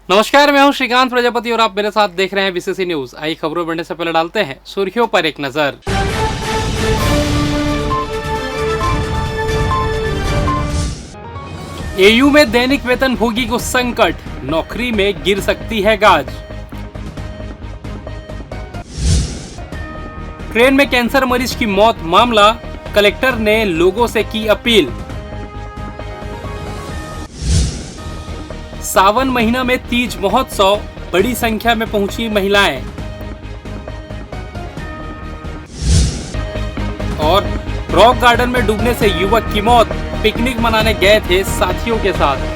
नमस्कार, मैं हूं श्रीकांत प्रजापति और आप मेरे साथ देख रहे हैं बीसीसी न्यूज। आई खबरों बढ़ने से पहले डालते हैं सुर्खियों पर एक नजर। एयू में दैनिक वेतन भोगी को संकट, नौकरी में गिर सकती है गाज। ट्रेन में कैंसर मरीज की मौत मामला, कलेक्टर ने लोगों से की अपील। सावन महीना में तीज महोत्सव, बड़ी संख्या में पहुंची महिलाएं। और रॉक गार्डन में डूबने से युवक की मौत, पिकनिक मनाने गए थे साथियों के साथ।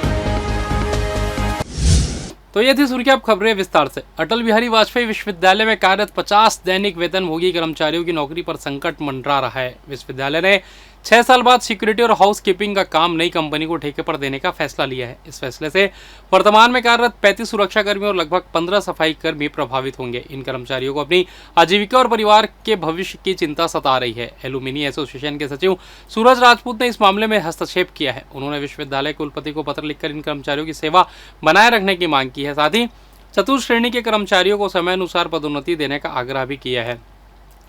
तो ये थी सुर्खियां, अब खबरें विस्तार से। अटल बिहारी वाजपेयी विश्वविद्यालय में कार्यरत 50 दैनिक वेतनभोगी कर्मचारियों की नौकरी पर संकट मंडरा रहा है। विश्वविद्यालय ने 6 साल बाद सिक्योरिटी और हाउस कीपिंग का काम नई कंपनी को ठेके पर देने का फैसला लिया है। इस फैसले से वर्तमान में कार्यरत 35 सुरक्षा कर्मी और लगभग 15 सफाई कर्मी प्रभावित होंगे। इन कर्मचारियों को अपनी आजीविका और परिवार के भविष्य की चिंता सता रही है। एलुमिनी एसोसिएशन के सचिव सूरज राजपूत ने इस मामले में हस्तक्षेप किया है। उन्होंने विश्वविद्यालय कुलपति को पत्र लिखकर इन कर्मचारियों की सेवा बनाए रखने की मांग की है। साथ ही चतुर्थ श्रेणी के कर्मचारियों को समय अनुसार पदोन्नति देने का आग्रह भी किया है।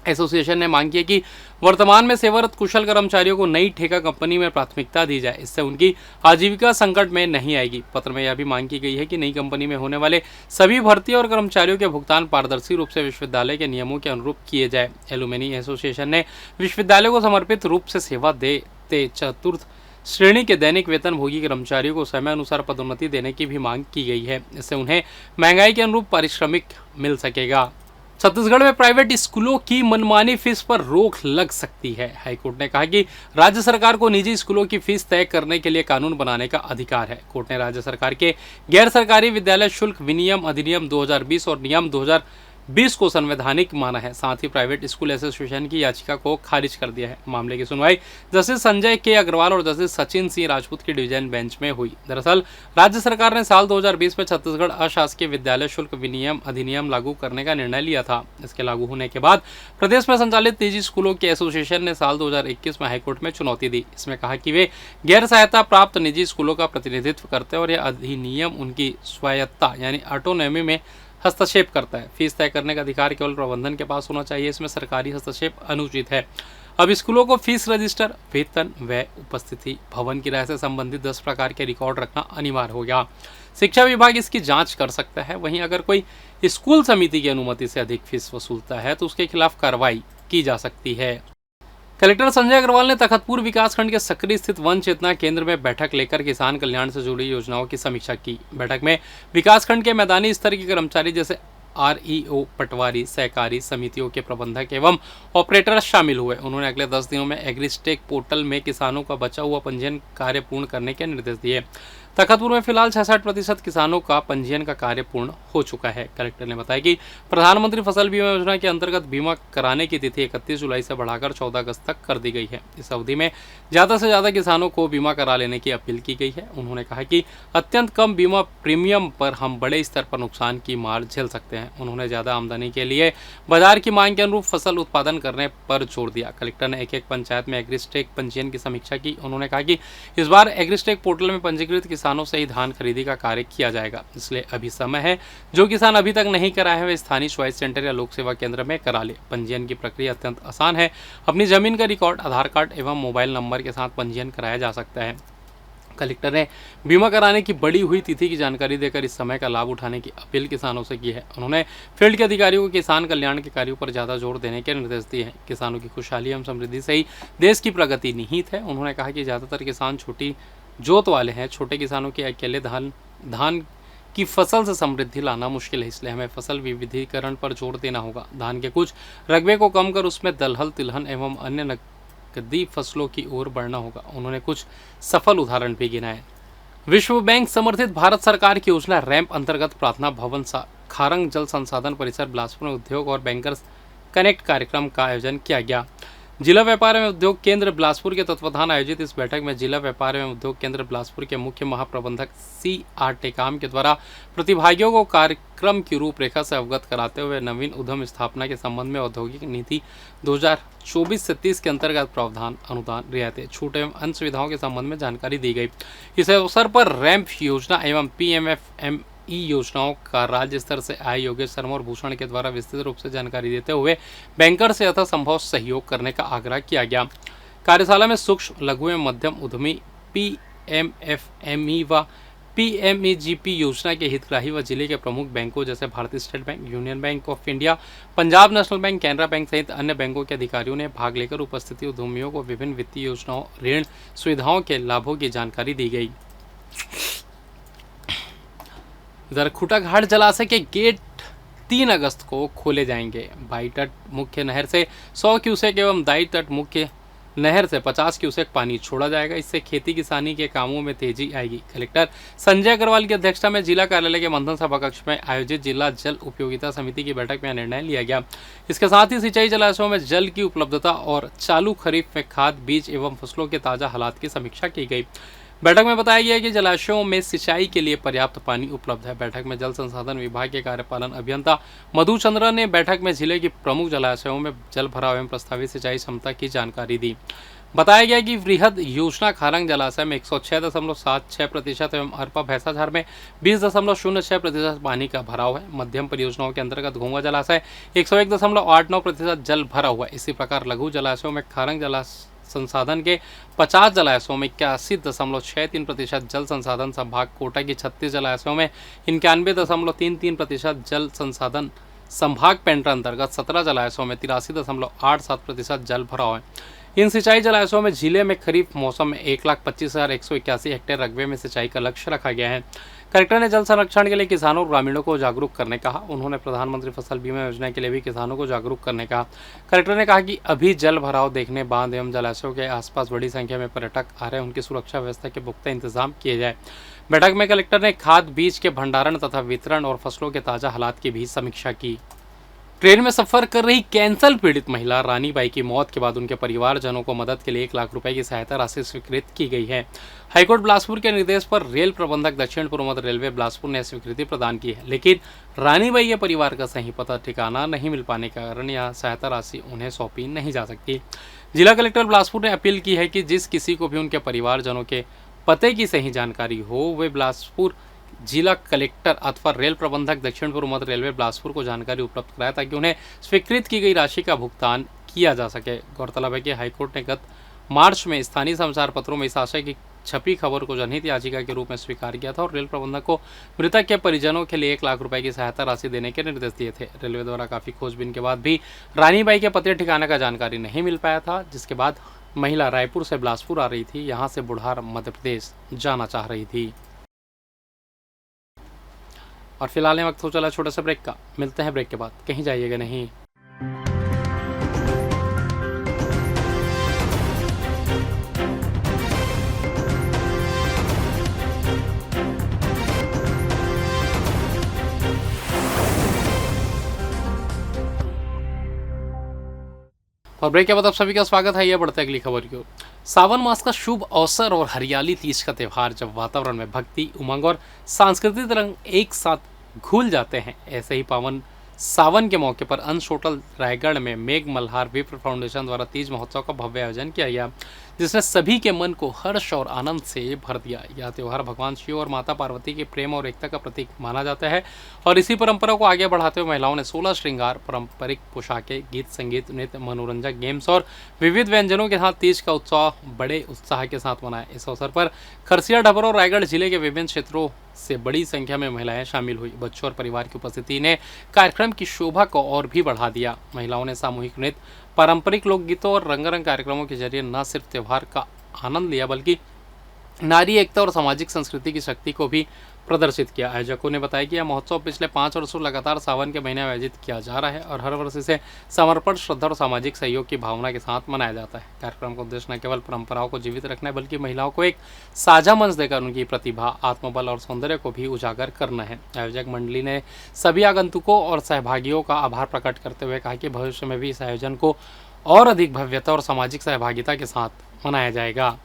एसोसिएशन ने मांग की है कि वर्तमान में सेवारत कुशल कर्मचारियों को नई ठेका कंपनी में प्राथमिकता दी जाए, इससे उनकी आजीविका संकट में नहीं आएगी। पत्र में यह भी मांग की गई है कि नई कंपनी में होने वाले सभी भर्ती और कर्मचारियों के भुगतान पारदर्शी रूप से विश्वविद्यालय के नियमों के अनुरूप किए जाए। एलुमिनी एसोसिएशन ने विश्वविद्यालय को समर्पित रूप से सेवा देते चतुर्थ श्रेणी के दैनिक वेतनभोगी कर्मचारियों को समय अनुसार पदोन्नति देने की भी मांग की गई है। इससे उन्हें महंगाई के अनुरूप पारिश्रमिक मिल सकेगा। छत्तीसगढ़ में प्राइवेट स्कूलों की मनमानी फीस पर रोक लग सकती है। हाईकोर्ट ने कहा कि राज्य सरकार को निजी स्कूलों की फीस तय करने के लिए कानून बनाने का अधिकार है। कोर्ट ने राज्य सरकार के गैर सरकारी विद्यालय शुल्क विनियम अधिनियम 2020 और नियम 2020 को संवैधानिक माना है। साथ ही प्राइवेट स्कूल एसोसिएशन की याचिका को खारिज कर दिया है। मामले की सुनवाई जस्टिस संजय के अग्रवाल और जस्टिस सचिन सिंह राजपूत की डिवीजन बेंच में हुई। दरअसल राज्य सरकार ने साल 2020 में छत्तीसगढ़ अशासकीय विद्यालय शुल्क विनियम अधिनियम लागू करने का निर्णय लिया था। इसके लागू होने के बाद प्रदेश में संचालित निजी स्कूलों के एसोसिएशन ने साल 2021 में हाईकोर्ट में चुनौती दी। इसमें कहा कि वे गैर सहायता प्राप्त निजी स्कूलों का प्रतिनिधित्व करते हैं और यह अधिनियम उनकी स्वायत्ता यानी ऑटोनॉमी में हस्तक्षेप करता है। फीस तय करने का अधिकार केवल प्रबंधन के पास होना चाहिए, इसमें सरकारी हस्तक्षेप अनुचित है। अब स्कूलों को फीस रजिस्टर, वेतन, व्यय, उपस्थिति, भवन किराए से संबंधित 10 प्रकार के रिकॉर्ड रखना अनिवार्य हो गया। शिक्षा विभाग इसकी जांच कर सकता है। वहीं अगर कोई स्कूल समिति की अनुमति से अधिक फीस वसूलता है तो उसके खिलाफ कार्रवाई की जा सकती है। कलेक्टर संजय अग्रवाल ने तखतपुर विकासखंड के सकरी स्थित वन चेतना केंद्र में बैठक लेकर किसान कल्याण से जुड़ी योजनाओं की समीक्षा की। बैठक में विकासखंड के मैदानी स्तर के कर्मचारी जैसे आरईओ, पटवारी, सहकारी समितियों के प्रबंधक एवं ऑपरेटर शामिल हुए। उन्होंने अगले 10 दिनों में एग्रीस्टेक पोर्टल में किसानों का बचा हुआ पंजीयन कार्य पूर्ण करने के निर्देश दिए। तखतपुर में फिलहाल 66% किसानों का पंजीयन का कार्य पूर्ण हो चुका है। कलेक्टर ने बताया कि प्रधानमंत्री फसल बीमा योजना के अंतर्गत बीमा कराने की तिथि 31 जुलाई से बढ़ाकर 14 अगस्त तक कर दी गई है। इस अवधि में ज़्यादा से ज़्यादा किसानों को बीमा करा लेने की अपील की गई है। उन्होंने कहा कि अत्यंत कम बीमा प्रीमियम पर हम बड़े स्तर पर नुकसान की मार झेल सकते हैं। उन्होंने ज़्यादा आमदनी के लिए बाजार की मांग के अनुरूप फसल उत्पादन करने पर जोर दिया। कलेक्टर ने एक पंचायत में एग्रीस्टेक पंजीयन की समीक्षा की। उन्होंने कहा कि इस बार एग्रीस्टेक पोर्टल में पंजीकृत किसानों से ही धान खरीदी का कार्य किया जाएगा, इसलिए अभी समय है। जो किसान अभी तक नहीं कराए हैं वे स्थानीय चॉइस सेंटर या लोक सेवा केंद्र में करा ले। पंजीयन की प्रक्रिया अत्यंत आसान है। अपनी जमीन का रिकॉर्ड, आधार कार्ड एवं मोबाइल नंबर के साथ पंजीयन कराया जा सकता है। कलेक्टर ने बीमा कराने की बढ़ी हुई तिथि की जानकारी देकर इस समय का लाभ उठाने की अपील किसानों से की है। उन्होंने फील्ड के अधिकारियों को किसान कल्याण के कार्यों पर ज़्यादा जोर देने के निर्देश दिए हैं। किसानों की खुशहाली एवं समृद्धि से ही देश की प्रगति निहित है। उन्होंने कहा कि ज़्यादातर किसान छोटी जोत वाले हैं। छोटे किसानों के अकेले धान की फसल से समृद्धि लाना मुश्किल है, इसलिए हमें फसल विविधीकरण पर जोर देना होगा। धान के कुछ रकबे को कम कर उसमें दलहन, तिलहन एवं अन्य नकदी फसलों की ओर बढ़ना होगा। उन्होंने कुछ सफल उदाहरण भी गिनाए। विश्व बैंक समर्थित भारत सरकार की योजना रैंप अंतर्गत प्रार्थना भवन खारंग जल संसाधन परिसर बिलासपुर में उद्योग और बैंकर्स कनेक्ट कार्यक्रम का आयोजन किया गया। जिला व्यापार एवं उद्योग केंद्र बिलासपुर के तत्वाधान आयोजित इस बैठक में जिला व्यापार एवं उद्योग केंद्र बिलासपुर के मुख्य महाप्रबंधक CR टेकाम के द्वारा प्रतिभागियों को कार्यक्रम की रूपरेखा से अवगत कराते हुए नवीन उद्यम स्थापना के संबंध में औद्योगिक नीति 2024 से 30 के अंतर्गत प्रावधान, अनुदान, रियायतें, छूट एवं अन्य सुविधाओं के संबंध में जानकारी दी गई। इस अवसर पर रैंप योजना एवं PMFM ई योजनाओं का राज्य स्तर से आए योगेश शर्मा और भूषण के द्वारा विस्तृत रूप से जानकारी देते हुए बैंकर से यथासंभव सहयोग करने का आग्रह किया गया। कार्यशाला में सूक्ष्म, लघु एवं मध्यम उद्यमी, PMFME व PMEGP योजना के हितग्राही व जिले के प्रमुख बैंकों जैसे भारतीय state bank, union bank of India, Punjab national bank, Canara bank सहित अन्य बैंकों के अधिकारियों ने भाग लेकर उपस्थित उद्यमियों को विभिन्न वित्तीय योजनाओं, ऋण सुविधाओं के लाभों की जानकारी दी गई। इधर खूटाघाट जलाशय के गेट 3 अगस्त को खोले जाएंगे। बाई तट मुख्य नहर से 100 क्यूसेक एवं दाई तट मुख्य नहर से 50 क्यूसेक पानी छोड़ा जाएगा। इससे खेती किसानी के कामों में तेजी आएगी। कलेक्टर संजय अग्रवाल की अध्यक्षता में जिला कार्यालय के मंथन सभा कक्ष में आयोजित जिला जल उपयोगिता समिति की बैठक में यह निर्णय लिया गया। इसके साथ ही सिंचाई जलाशयों में जल की उपलब्धता और चालू खरीफ में खाद, बीज एवं फसलों के ताजा हालात की समीक्षा की गई। बैठक में बताया गया कि जलाशयों में सिंचाई के लिए पर्याप्त पानी उपलब्ध है। बैठक में जल संसाधन विभाग के कार्यपालन अभियंता मधुचंद्र ने बैठक में जिले की प्रमुख जलाशयों में जल भराव एवं प्रस्तावित सिंचाई क्षमता की जानकारी दी। बताया गया कि वृहद योजना खारंग जलाशय में 106.76% एवं अरपा भैंसाझार में 20.06% पानी का भराव है। मध्यम परियोजनाओं के अंतर्गत घोंगा जलाशय 101.89% जल भरा हुआ है। इसी प्रकार लघु जलाशयों में खारंग जलाशय संसाधन के 50 जलाशयों में 81.63% जल संसाधन संभाग, कोटा की 36 जलाशयों में 91.33% जल संसाधन संभाग, पेंड्रा अंतर्गत 17 जलाशयों में 83.87% जल भराव है। इन सिंचाई जलाशयों में जिले में खरीफ मौसम में 1,25,181 हेक्टेयर रकबे में सिंचाई का लक्ष्य रखा गया है। कलेक्टर ने जल संरक्षण के लिए किसानों और ग्रामीणों को जागरूक करने कहा। उन्होंने प्रधानमंत्री फसल बीमा योजना के लिए भी किसानों को जागरूक करने कहा। कलेक्टर ने कहा कि अभी जल भराव देखने बांध एवं जलाशयों के आसपास बड़ी संख्या में पर्यटक आ रहे हैं, उनकी सुरक्षा व्यवस्था के पुख्ता इंतजाम किए जाए। बैठक में कलेक्टर ने खाद, बीज के भंडारण तथा वितरण और फसलों के ताजा हालात की भी समीक्षा की। ट्रेन में सफर कर रही कैंसर पीड़ित महिला रानी बाई की मौत के बाद उनके परिवारजनों को मदद के लिए 1 लाख रुपए की सहायता राशि स्वीकृत की गई है। हाईकोर्ट बिलासपुर के निर्देश पर रेल प्रबंधक दक्षिण पूर्व मध्य रेलवे बिलासपुर ने स्वीकृति प्रदान की है, लेकिन रानी बाई के परिवार का सही पता ठिकाना नहीं मिल पाने के कारण यह सहायता राशि उन्हें सौंपी नहीं जा सकती। जिला कलेक्टर बिलासपुर ने अपील की है कि जिस किसी को भी उनके परिवारजनों के पते की सही जानकारी हो वे बिलासपुर जिला कलेक्टर अथवा रेल प्रबंधक दक्षिण पूर्व मध्य रेलवे बिलासपुर को जानकारी उपलब्ध कराए ताकि उन्हें स्वीकृत की गई राशि का भुगतान किया जा सके। गौरतलब है कि हाईकोर्ट ने गत मार्च में स्थानीय समाचार पत्रों में इस आशय की छपी खबर को जनहित याचिका के रूप में स्वीकार किया था और रेल प्रबंधक को मृतक के परिजनों के लिए 1 लाख रुपए की सहायता राशि देने के निर्देश दिए थे। रेलवे द्वारा काफी खोजबीन के बाद भी रानी बाई के पते ठिकाने का जानकारी नहीं मिल पाया था, जिसके बाद महिला रायपुर से बिलासपुर आ रही थी, यहाँ से बुढ़ार मध्य प्रदेश जाना चाह रही थी। और फिलहाल ये वक्त हो चला छोटा सा ब्रेक का, मिलते हैं ब्रेक के बाद, कहीं जाइएगा नहीं। और ब्रेक के बाद आप सभी का स्वागत है। यह बढ़ते अगली खबर की ओर। सावन मास का शुभ अवसर और हरियाली तीज का त्यौहार, जब वातावरण में भक्ति, उमंग और सांस्कृतिक रंग एक साथ घुल जाते हैं, ऐसे ही पावन सावन के मौके पर अंश होटल रायगढ़ में मेघ मल्हार विप्र फाउंडेशन द्वारा तीज महोत्सव का भव्य आयोजन किया गया, जिसने सभी के मन को हर्ष और आनंद से भर दिया। यह त्यौहार भगवान शिव और माता पार्वती के प्रेम और एकता का प्रतीक माना जाता है और इसी परंपरा को आगे बढ़ाते हुए महिलाओं ने 16 श्रृंगार, पारंपरिक पोशाकें, गीत संगीत, नृत्य, मनोरंजक गेम्स और विविध व्यंजनों के साथ तीज का उत्सव बड़े उत्साह के साथ मनाया। इस अवसर पर खरसिया, डभरा और रायगढ़ जिले के विभिन्न क्षेत्रों से बड़ी संख्या में महिलाएं शामिल हुई। बच्चों और परिवार की उपस्थिति ने कार्यक्रम की शोभा को और भी बढ़ा दिया। महिलाओं ने सामूहिक नृत्य, पारंपरिक लोकगीतों और रंगारंग कार्यक्रमों के जरिए न सिर्फ त्यौहार का आनंद लिया बल्कि नारी एकता और सामाजिक संस्कृति की शक्ति को भी प्रदर्शित किया। आयोजकों ने बताया कि यह महोत्सव पिछले 5 वर्षों लगातार सावन के महीने में आयोजित किया जा रहा है और हर वर्ष इसे समर्पण, श्रद्धा और सामाजिक सहयोग की भावना के साथ मनाया जाता है। कार्यक्रम का उद्देश्य न केवल परंपराओं को जीवित रखना है बल्कि महिलाओं को एक साझा मंच देकर उनकी प्रतिभा, आत्मबल और सौंदर्य को भी उजागर करना है। आयोजक मंडली ने सभी आगंतुकों और सहभागियों का आभार प्रकट करते हुए कहा कि भविष्य में भी इस आयोजन को और अधिक भव्यता और सामाजिक सहभागिता के साथ मनाया जाएगा।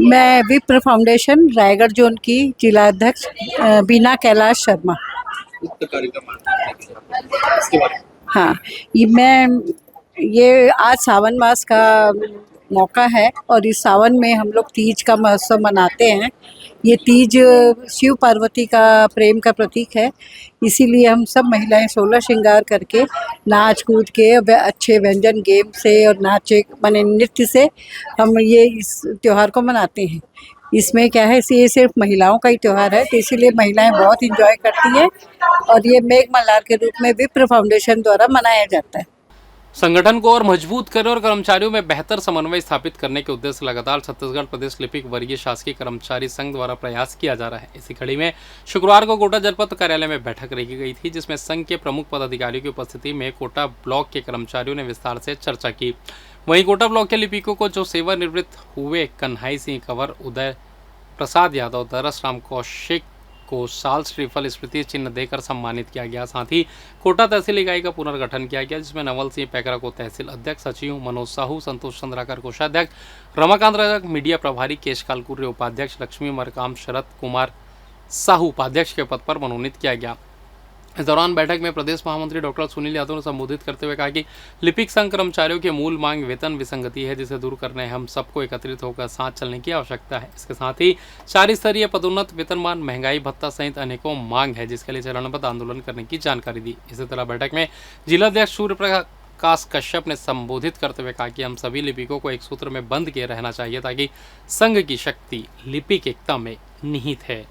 मैं विप्र फाउंडेशन रायगढ़ जोन की जिला अध्यक्ष बीना कैलाश शर्मा। कार्यक्रम इसके बारे में हाँ, ये आज सावन मास का मौका है और इस सावन में हम लोग तीज का महोत्सव मनाते हैं। ये तीज शिव पार्वती का प्रेम का प्रतीक है, इसीलिए हम सब महिलाएं 16 श्रृंगार करके नाच कूद के अच्छे व्यंजन गेम से और नाचे माने नृत्य से हम ये इस त्योहार को मनाते हैं। इसमें क्या है, ये सिर्फ महिलाओं का ही त्यौहार है, तो इसीलिए महिलाएं बहुत इंजॉय करती हैं और ये मेघ मल्हार के रूप में विप्र फाउंडेशन द्वारा मनाया जाता है। संगठन को और मजबूत करने और कर्मचारियों में बेहतर समन्वय स्थापित करने के उद्देश्य से लगातार छत्तीसगढ़ प्रदेश लिपिक वर्गीय शासकीय कर्मचारी संघ द्वारा प्रयास किया जा रहा है। इसी कड़ी में शुक्रवार को कोटा जनपद कार्यालय में बैठक रखी गई थी, जिसमें संघ के प्रमुख पदाधिकारियों की उपस्थिति में कोटा ब्लॉक के कर्मचारियों ने विस्तार से चर्चा की। वहीं कोटा ब्लॉक के लिपिकों को जो सेवानिवृत्त हुए कन्हई सिंह कंवर, उदय प्रसाद यादव, दरस राम कौशिक को साल श्रीफल स्मृति चिन्ह देकर सम्मानित किया गया। साथ ही कोटा तहसील इकाई का पुनर्गठन किया गया, जिसमें नवल सिंह पैकरा को तहसील अध्यक्ष, सचिव मनोज साहू, संतोष चंद्राकर कोषाध्यक्ष, रमाकांत राजक मीडिया प्रभारी, केश कालकुर्रे उपाध्यक्ष, लक्ष्मी मरकाम, शरद कुमार साहू उपाध्यक्ष के पद पर मनोनीत किया गया। इस दौरान बैठक में प्रदेश महामंत्री डॉक्टर सुनील यादव ने संबोधित करते हुए कहा कि लिपिक संघ कर्मचारियों के मूल मांग वेतन विसंगति है, जिसे दूर करने हम सबको एकत्रित होकर साथ चलने की आवश्यकता है। इसके साथ ही 4 स्तरीय पदोन्नत, वेतनमान, महंगाई भत्ता सहित अनेकों मांग है, जिसके लिए चरणबद्ध आंदोलन करने की जानकारी दी। इसी तरह बैठक में जिलाध्यक्ष सूर्य प्रकाश कश्यप ने संबोधित करते हुए कहा कि हम सभी लिपिकों को एक सूत्र में बंद किए रहना चाहिए, ताकि संघ की शक्ति लिपिक एकता में निहित है।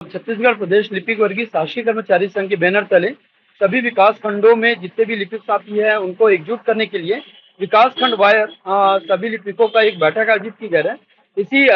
छत्तीसगढ़ प्रदेश लिपिक वर्गीय शासकीय कर्मचारी संघ के बैनर तले सभी विकास खंडों में जितने भी लिपिक साथी हैं उनको एकजुट करने के लिए विकास खंड वायर सभी लिपिकों का एक बैठक आयोजित की गई है। इसी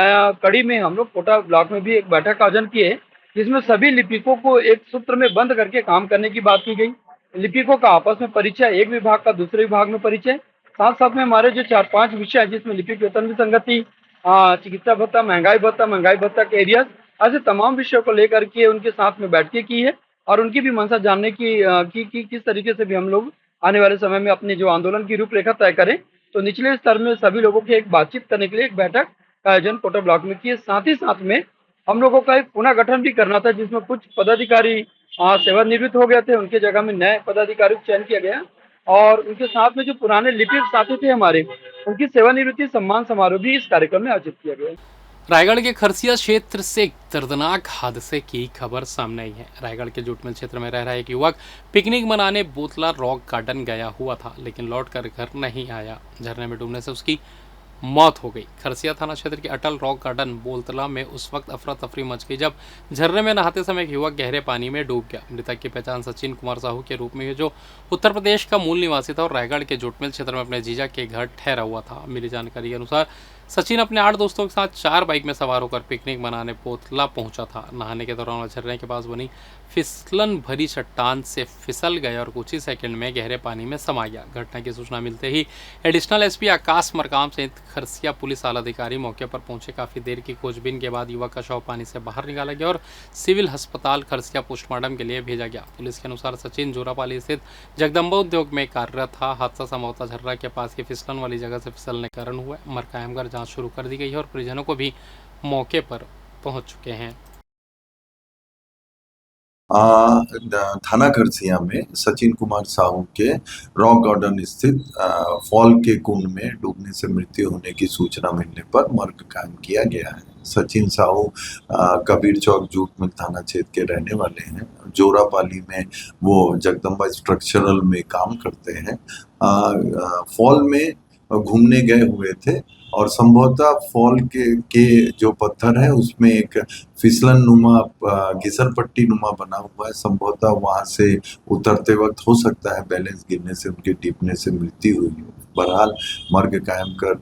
कड़ी में हम लोग कोटा ब्लॉक में भी एक बैठक का आयोजन किए, जिसमें सभी लिपिकों को एक सूत्र में बंद करके काम करने की बात की गई। लिपिकों का आपस में परिचय, एक विभाग का दूसरे विभाग में परिचय, साथ साथ में हमारे जो 4-5 विषय है, जिसमें लिपिक वेतन विसंगति, चिकित्सा भत्ता, महंगाई भत्ता के एरिया, ऐसे तमाम विषयों को लेकर के उनके साथ में बैठकें की है और उनकी भी मंशा जानने की किस तरीके से भी हम लोग आने वाले समय में अपने जो आंदोलन की रूपरेखा तय करें। तो निचले स्तर में सभी लोगों की एक बातचीत करने के लिए एक बैठक का आयोजन कोटा ब्लॉक में किए। साथ ही साथ में हम लोगों का एक पुनः गठन भी करना था, जिसमें कुछ पदाधिकारी सेवानिवृत्त हो गए थे, उनके जगह में नए पदाधिकारी का चयन किया गया और उनके साथ में जो पुराने लिपिक साथी थे हमारे, उनकी सेवानिवृत्ति सम्मान समारोह भी इस कार्यक्रम में आयोजित किया गया। रायगढ़ के खरसिया क्षेत्र से एक दर्दनाक हादसे की खबर सामने आई है। रायगढ़ के जुटमिल क्षेत्र में रह रहा एक युवक पिकनिक मनाने बोतला रॉक गार्डन गया हुआ था, लेकिन लौटकर घर नहीं आया। झरने में डूबने से उसकी मौत हो गई। खरसिया थाना क्षेत्र के अटल रॉक गार्डन बोलतला में उस वक्त अफरा तफरी मच गई जब झरने में नहाते समय एक युवक गहरे पानी में डूब गया। मृतक की पहचान सचिन कुमार साहू के रूप में हुई, जो उत्तर प्रदेश का मूल निवासी था और रायगढ़ के जुटमिल क्षेत्र में अपने जीजा के घर ठहरा हुआ था। मिली जानकारी के अनुसार सचिन अपने 8 दोस्तों के साथ 4 बाइक में सवार होकर पिकनिक मनाने बोतला पहुंचा था। नहाने के दौरान झरने के पास बनी फिसलन भरी चट्टान से फिसल गया और कुछ ही सेकंड में गहरे पानी में समा गया। घटना की सूचना मिलते ही एडिशनल एसपी आकाश मरकाम सहित खरसिया पुलिस आला अधिकारी मौके पर पहुंचे। काफी देर की खोजबीन के बाद युवक का शव पानी से बाहर निकाला गया और सिविल अस्पताल खरसिया पोस्टमार्टम के लिए भेजा गया। पुलिस के अनुसार सचिन जोरापाली स्थित जगदम्बा उद्योग में कार्यरत था। हादसा संभवतः झर्रा के पास की फिसलन वाली जगह से फिसलने के कारण हुआ। मरकायमगढ़ जांच शुरू कर दी गई है और परिजनों को भी मौके पर पहुंच चुके हैं। थाना खरसिया में सचिन कुमार साहू के रॉक गार्डन स्थित फॉल के कुंड में डूबने से मृत्यु होने की सूचना मिलने पर मर्ग कायम किया गया है। सचिन साहू कबीर चौक जूटमिल थाना क्षेत्र के रहने वाले हैं। जोरापाली में वो जगदम्बा स्ट्रक्चरल में काम करते हैं। फॉल में घूमने गए हुए थे और संभवतः फॉल के जो पत्थर है उसमें एक फिसलन नुमा घिसल पट्टी नुमा बना हुआ है। संभवतः वहां से उतरते वक्त हो सकता है बैलेंस गिरने से उनके टिपने से मृत्यु हुई। बहरहाल मर्ग कायम कर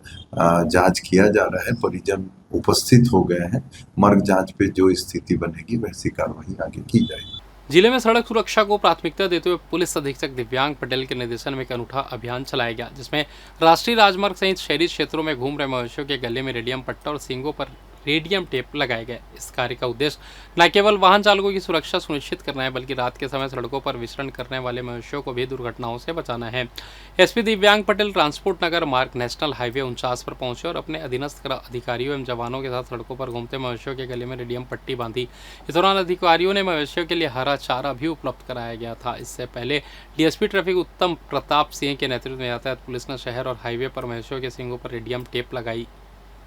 जांच किया जा रहा है। परिजन उपस्थित हो गए हैं। मर्ग जांच पे जो स्थिति बनेगी वैसी कार्रवाई आगे की जाएगी। जिले में सड़क सुरक्षा को प्राथमिकता देते हुए पुलिस अधीक्षक दिव्यांग पटेल के निर्देशन में एक अनूठा अभियान चलाया गया, जिसमें राष्ट्रीय राजमार्ग सहित शहरी क्षेत्रों में घूम रहे मवेशियों के गले में रेडियम पट्टा और सींगों पर रेडियम टेप लगाए गए। इस कार्य का उद्देश्य न केवल वाहन चालकों की सुरक्षा सुनिश्चित करना है, बल्कि रात के समय सड़कों पर विचरण करने वाले मवेशियों को भी दुर्घटनाओं से बचाना है। एसपी दिव्यांग पटेल ट्रांसपोर्ट नगर मार्ग नेशनल हाईवे 49 पर पहुंचे और अपने अधीनस्थ अधिकारियों एवं जवानों के साथ सड़कों पर घूमते मवेशियों के गले में रेडियम पट्टी बांधी। इस दौरान अधिकारियों ने मवेशियों के लिए हरा चारा भी उपलब्ध कराया गया था। इससे पहले डीएसपी ट्रैफिक उत्तम प्रताप सिंह के नेतृत्व में यातायात पुलिस ने शहर और हाईवे पर मवेशियों के सींगों पर रेडियम टेप लगाई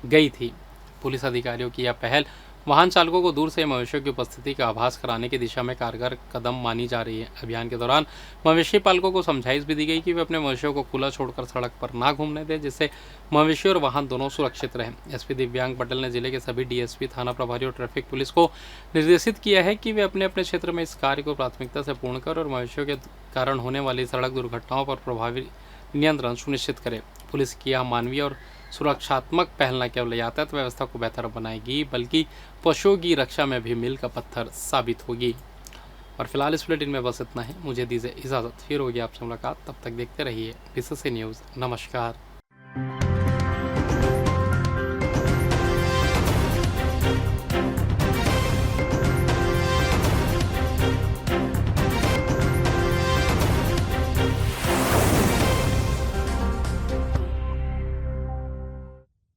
गई थी। पुलिस अधिकारियों की यह पहल वाहन चालकों को दूर से मवेशियों की उपस्थिति का आभास कराने की दिशा में कारगर कदम मानी जा रही है। अभियान के दौरान मवेशी पालकों को समझाइश भी दी गई कि वे अपने मवेशियों को खुला छोड़कर सड़क पर ना घूमने दें, जिससे मवेशी और वाहन दोनों सुरक्षित रहें। एसपी दिव्यांग पटेल ने जिले के सभी डीएसपी, थाना प्रभारी और ट्रैफिक पुलिस को निर्देशित किया है कि वे अपने अपने क्षेत्र में इस कार्य को प्राथमिकता से पूर्ण कर और मवेशियों के कारण होने वाली सड़क दुर्घटनाओं पर प्रभावी नियंत्रण सुनिश्चित करें। पुलिस की यह मानवीय और सुरक्षात्मक पहल न केवल यातायात व्यवस्था को बेहतर बनाएगी, बल्कि पशुओं की रक्षा में भी मील का पत्थर साबित होगी। और फिलहाल इस बुलेटिन में बस इतना ही। मुझे दीजिए इजाज़त, फिर होगी आपसे मुलाकात। तब तक देखते रहिए DCC न्यूज़। नमस्कार।